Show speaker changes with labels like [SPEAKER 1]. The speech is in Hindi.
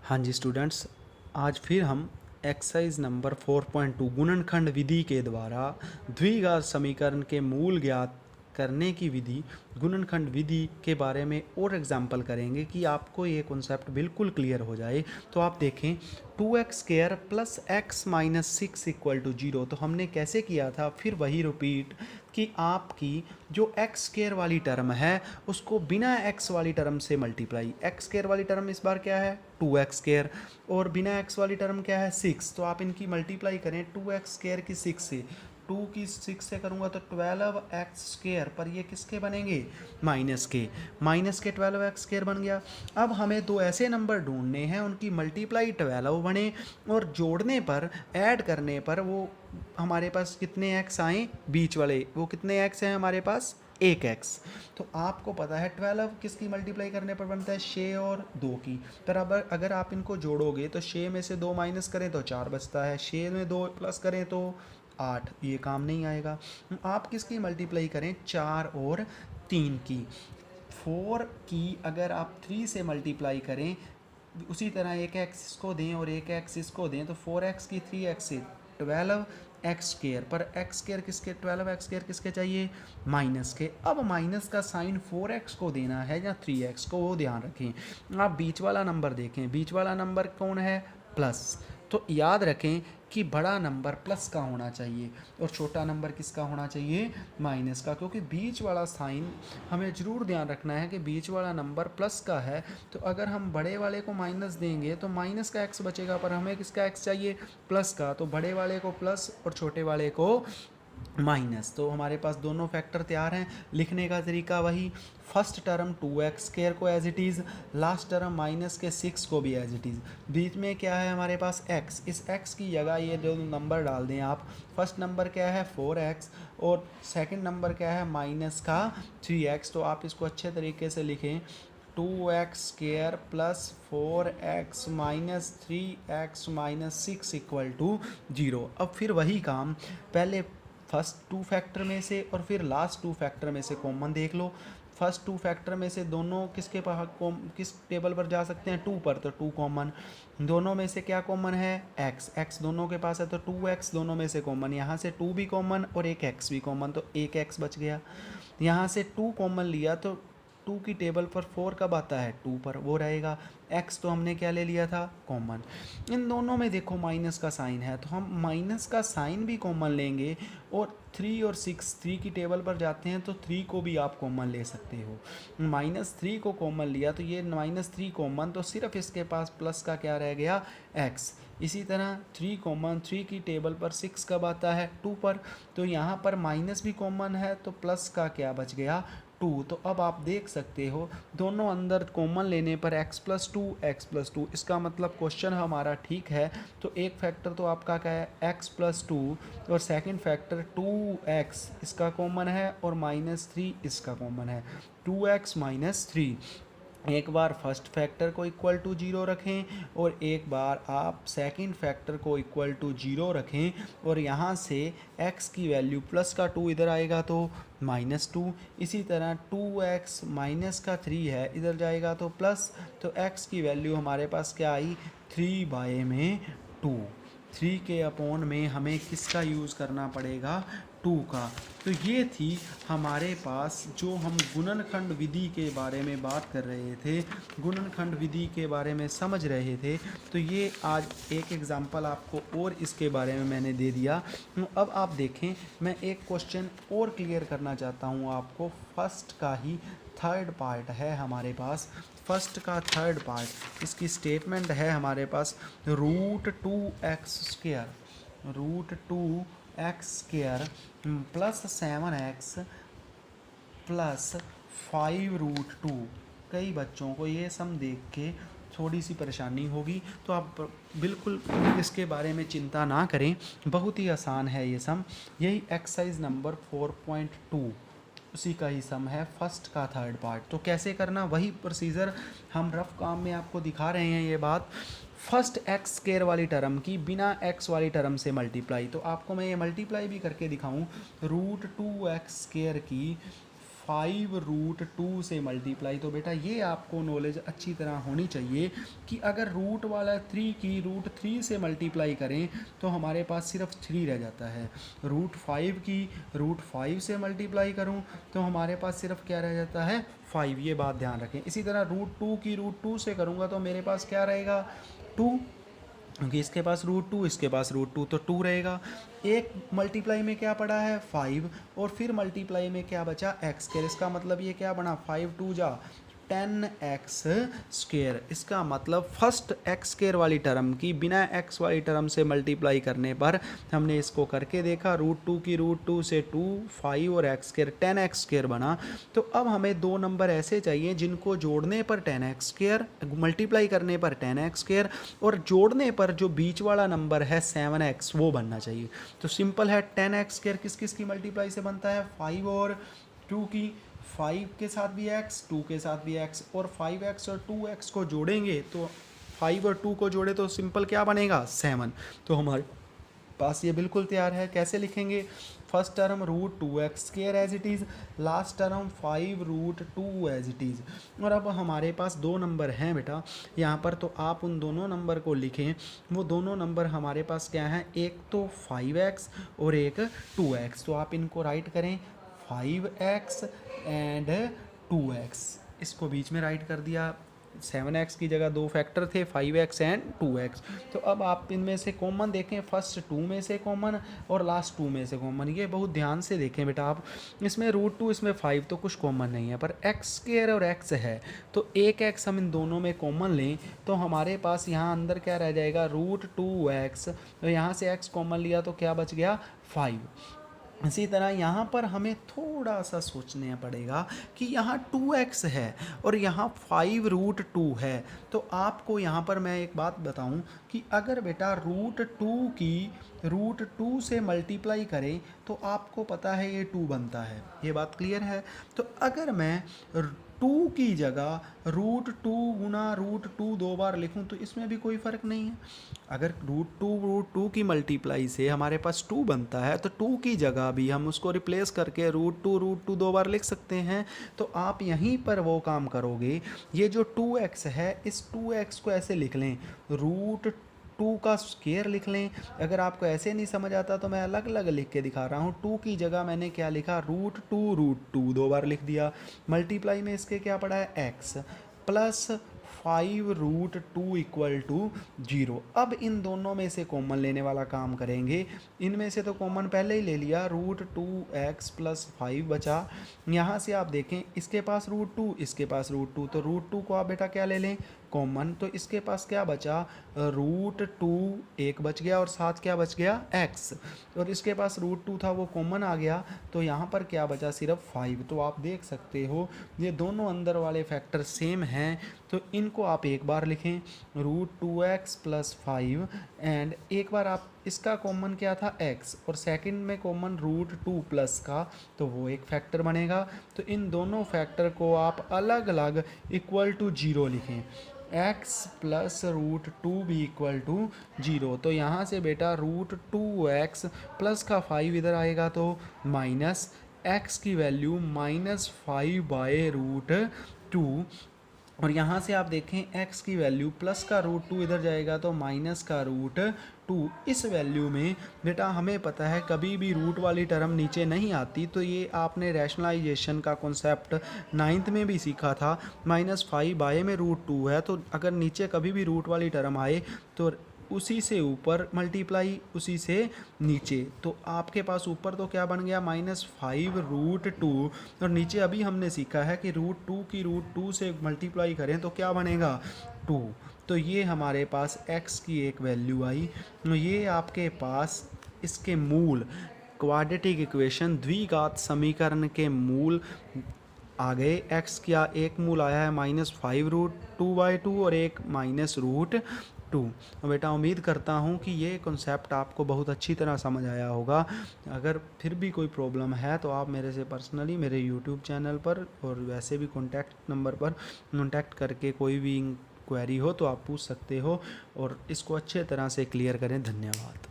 [SPEAKER 1] हाँ जी स्टूडेंट्स, आज फिर हम एक्सरसाइज नंबर 4.2 गुणनखंड विधि के द्वारा द्विघात समीकरण के मूल ज्ञात करने की विधि गुणनखंड विधि के बारे में और एग्जाम्पल करेंगे कि आपको ये कॉन्सेप्ट बिल्कुल क्लियर हो जाए। तो आप देखें 2x² plus x minus 6 equal to 0। तो हमने कैसे किया था, फिर वही रिपीट कि आपकी जो एक्स स्क्वायर वाली टर्म है उसको बिना एक्स वाली टर्म से मल्टीप्लाई, एक्स स्क्वायर वाली टर्म इस बार क्या है 2x² और बिना एक्स वाली टर्म क्या है 6। तो आप इनकी मल्टीप्लाई करें 2x² की 6 से, 2 की 6 से करूँगा तो 12x², पर ये किसके बनेंगे माइनस के 12x² बन गया। अब हमें दो ऐसे नंबर ढूंढने हैं उनकी मल्टीप्लाई 12 बने और जोड़ने पर ऐड करने पर वो हमारे पास कितने एक्स आए, बीच वाले वो कितने एक्स हैं हमारे पास, एक एक्स। तो आपको पता है 12 किसकी मल्टीप्लाई करने पर बनता है 6 और 2 की। पर अब अगर आप इनको जोड़ोगे तो 6 में से 2 माइनस करें तो 4 बचता है, 6 में 2 प्लस करें तो 8, ये काम नहीं आएगा। आप किसकी मल्टीप्लाई करें 4 और 3 की। 4 की अगर आप 3 से मल्टीप्लाई करें, उसी तरह एक एक्स इसको दें और एक एक्स इसको दें तो 4x की 3x से 12x², पर x² किसके 12x² किसके चाहिए माइनस के। अब माइनस का साइन 4x को देना है या 3x को, वो ध्यान रखें। आप बीच वाला नंबर देखें, बीच वाला नंबर कौन है प्लस, तो याद रखें कि बड़ा नंबर प्लस का होना चाहिए और छोटा नंबर किसका होना चाहिए माइनस का, क्योंकि बीच वाला साइन हमें ज़रूर ध्यान रखना है कि बीच वाला नंबर प्लस का है। तो अगर हम बड़े वाले को माइनस देंगे तो माइनस का एक्स बचेगा, पर हमें किसका एक्स चाहिए प्लस का, तो बड़े वाले को प्लस और छोटे वाले को माइनस। तो हमारे पास दोनों फैक्टर तैयार हैं। लिखने का तरीका वही, फर्स्ट टर्म 2x² को as it is, last term minus के 6 को भी एज इट इज़, बीच में क्या है हमारे पास x, इस x की जगह ये जो नंबर डाल दें आप। फर्स्ट नंबर क्या है 4x और सेकंड नंबर क्या है माइनस का 3x। तो आप इसको अच्छे तरीके से लिखें 2x² plus 4x minus 3x minus 6 equal to 0। अब फिर वही काम, पहले फर्स्ट 2 फैक्टर में से और फिर लास्ट 2 फैक्टर में से कॉमन देख लो। फर्स्ट 2 फैक्टर में से दोनों किसके पास किस टेबल पर जा सकते हैं 2 पर, तो 2 कॉमन। दोनों में से क्या कॉमन है x दोनों के पास है तो 2x दोनों में से कॉमन, यहाँ से 2 भी कॉमन और एक x भी कॉमन, तो एक x बच गया। यहाँ से 2 कॉमन लिया तो 2 की टेबल पर 4 कब आता है 2 पर, वो रहेगा। x तो हमने क्या ले लिया था कॉमन। इन दोनों में देखो माइनस का साइन है तो हम माइनस का साइन भी कॉमन लेंगे और 3 और 6 3 की टेबल पर जाते हैं तो 3 को भी आप कॉमन ले सकते हो। -3 को कॉमन लिया तो ये -3 कॉमन, तो सिर्फ इसके पास प्लस का क्या रह गया x। इसी तरह 3 कॉमन, 3 की टेबल पर 6 कब आता है 2 पर, तो यहाँ पर माइनस भी कॉमन है तो प्लस का क्या बच गया 2। तो अब आप देख सकते हो दोनों अंदर कॉमन लेने पर x+2 इसका मतलब क्वेश्चन हमारा ठीक है। तो एक फैक्टर तो आपका क्या है x+2 और सेकंड फैक्टर 2x इसका कॉमन है और -3 इसका कॉमन है, 2x - 3। एक बार फर्स्ट फैक्टर को इक्वल टू 0 रखें और एक बार आप सेकंड फैक्टर को इक्वल टू 0 रखें और यहाँ से x की वैल्यू प्लस का 2 इधर आएगा तो -2। इसी तरह 2x माइनस का 3 है इधर जाएगा तो प्लस, तो x की वैल्यू हमारे पास क्या आई 3/2। 3 के अपॉन में हमें किसका यूज़ करना पड़ेगा 2 का। तो ये थी हमारे पास जो हम गुणनखंड विधि के बारे में बात कर रहे थे, गुणनखंड विधि के बारे में समझ रहे थे। तो ये आज एक एग्जांपल आपको और इसके बारे में मैंने दे दिया। अब आप देखें मैं एक क्वेश्चन और क्लियर करना चाहता हूँ आपको। फर्स्ट का ही थर्ड पार्ट है हमारे पास, फर्स्ट का थर्ड पार्ट इसकी स्टेटमेंट है हमारे पास √2x² प्लस 7x प्लस 5√2। कई बच्चों को ये सम देख के थोड़ी सी परेशानी होगी तो आप बिल्कुल इसके बारे में चिंता ना करें, बहुत ही आसान है ये सम। यही एक्सरसाइज नंबर 4.2 उसी का ही सम है, फर्स्ट का थर्ड पार्ट। तो कैसे करना वही प्रोसीजर हम रफ काम में आपको दिखा रहे हैं। ये बात फर्स्ट x² वाली टर्म की बिना x वाली टर्म से मल्टीप्लाई, तो आपको मैं ये मल्टीप्लाई भी करके दिखाऊं। √2x² की 5√2 से मल्टीप्लाई। तो बेटा ये आपको नॉलेज अच्छी तरह होनी चाहिए कि अगर रूट वाला 3 की √3 से मल्टीप्लाई करें तो हमारे पास सिर्फ 3 रह जाता है। √5 की √5 से मल्टीप्लाई करूं तो हमारे पास सिर्फ क्या रह जाता है 5। ये बात ध्यान रखें। इसी तरह √2 की √2 से करूंगा तो मेरे पास क्या रहेगा 2, क्योंकि इसके पास √2 इसके पास √2 तो 2 रहेगा। एक मल्टीप्लाई में क्या पड़ा है 5 और फिर मल्टीप्लाई में क्या बचा x²। इसका मतलब ये क्या बना 5 2 जा 10x²। इसका मतलब फर्स्ट x² वाली टर्म की बिना x वाली टर्म से मल्टीप्लाई करने पर हमने इसको करके देखा √2 की √2 से 2 5 और x² 10x² बना। तो अब हमें दो नंबर ऐसे चाहिए जिनको जोड़ने पर 10x², मल्टीप्लाई करने पर 10x² और जोड़ने पर जो बीच वाला नंबर है 7x वो बनना चाहिए। तो सिंपल है 10x² किस किस की मल्टीप्लाई से बनता है 5 और 2 की। 5 के साथ भी x, 2 के साथ भी x, और 5x और 2x को जोड़ेंगे तो 5 और 2 को जोड़े तो सिंपल क्या बनेगा 7। तो हमारे पास ये बिल्कुल तैयार है। कैसे लिखेंगे first term √2x² as it is, last term 5√2 as it is. और अब हमारे पास दो नंबर हैं बेटा यहाँ पर, तो आप उन दोनों नंबर को लिखें। वो दोनों नंबर हमारे पास क्या हैं, एक तो 5x और एक 2x। तो आप इनको राइट करें 5x एंड 2x, इसको बीच में राइट कर दिया। 7x की जगह दो फैक्टर थे 5x एंड 2x। तो अब आप इनमें से कॉमन देखें, फर्स्ट 2 में से कॉमन और लास्ट 2 में से कॉमन। ये बहुत ध्यान से देखें बेटा आप, इसमें √2 इसमें 5 तो कुछ कॉमन नहीं है, पर x² और x है तो एक x हम इन दोनों में कॉमन लें तो हमारे पास यहाँ अंदर क्या रह जाएगा √2x। तो यहाँ से x कॉमन लिया तो क्या बच गया 5। इसी तरह यहाँ पर हमें थोड़ा सा सोचना पड़ेगा कि यहाँ 2x है और यहाँ 5√2 है। तो आपको यहाँ पर मैं एक बात बताऊँ कि अगर बेटा √2 की √2 से मल्टीप्लाई करें तो आपको पता है ये 2 बनता है। ये बात क्लियर है। तो अगर मैं 2 की जगह √2 गुना √2 दो बार लिखूं तो इसमें भी कोई फ़र्क नहीं है। अगर √2 की मल्टीप्लाई से हमारे पास 2 बनता है तो 2 की जगह भी हम उसको रिप्लेस करके √2 दो बार लिख सकते हैं। तो आप यहीं पर वो काम करोगे, ये जो 2x है इस 2x को ऐसे लिख लें √2 का स्क्वायर लिख लें। अगर आपको ऐसे नहीं समझ आता तो मैं अलग अलग लिख के दिखा रहा हूँ। 2 की जगह मैंने क्या लिखा √2 दो बार लिख दिया। मल्टीप्लाई में इसके क्या पड़ा है x प्लस 5√2 इक्वल टू 0। अब इन दोनों में से कॉमन लेने वाला काम करेंगे। इनमें से तो कॉमन पहले ही ले लिया, √2x प्लस 5 बचा। यहाँ से आप देखें इसके पास √2 इसके पास √2, तो √2 को आप बेटा क्या ले लें कॉमन। तो इसके पास क्या बचा √2 एक बच गया और साथ क्या बच गया x, और इसके पास √2 था वो कॉमन आ गया। तो यहाँ पर क्या बचा सिर्फ 5। तो आप देख सकते हो ये दोनों अंदर वाले फैक्टर सेम हैं। तो इनको आप एक बार लिखें √2x प्लस 5 एंड एक बार आप इसका कॉमन क्या था x और सेकंड में कॉमन √2 प्लस का, तो वो एक फैक्टर बनेगा। तो इन दोनों फैक्टर को आप अलग अलग इक्वल टू 0 लिखें, x प्लस √2 भी इक्वल टू 0। तो यहाँ से बेटा √2x प्लस का 5 इधर आएगा तो माइनस x की वैल्यू -5/√2, और यहाँ से आप देखें x की वैल्यू प्लस का √2 इधर जाएगा तो माइनस का √2। इस वैल्यू में बेटा हमें पता है कभी भी रूट वाली टर्म नीचे नहीं आती। तो ये आपने रैशनलाइजेशन का कॉन्सेप्ट 9th में भी सीखा था। -5 में √2 है तो अगर नीचे कभी भी रूट वाली टर्म आए तो उसी से ऊपर मल्टीप्लाई उसी से नीचे। तो आपके पास ऊपर तो क्या बन गया -5√2 और नीचे अभी हमने सीखा है कि √2 की √2 से मल्टीप्लाई करें तो क्या बनेगा 2। तो ये हमारे पास x की एक वैल्यू आई। तो ये आपके पास इसके मूल क्वाड्रेटिक इक्वेशन द्विघात समीकरण के मूल आ गए। x का एक मूल आया है -5√2/2 और एक -√2। बेटा उम्मीद करता हूँ कि ये कॉन्सेप्ट आपको बहुत अच्छी तरह समझ आया होगा। अगर फिर भी कोई प्रॉब्लम है तो आप मेरे से पर्सनली मेरे यूट्यूब चैनल पर और वैसे भी कॉन्टैक्ट नंबर पर कॉन्टैक्ट करके कोई भी क्वेरी हो तो आप पूछ सकते हो और इसको अच्छे तरह से क्लियर करें। धन्यवाद।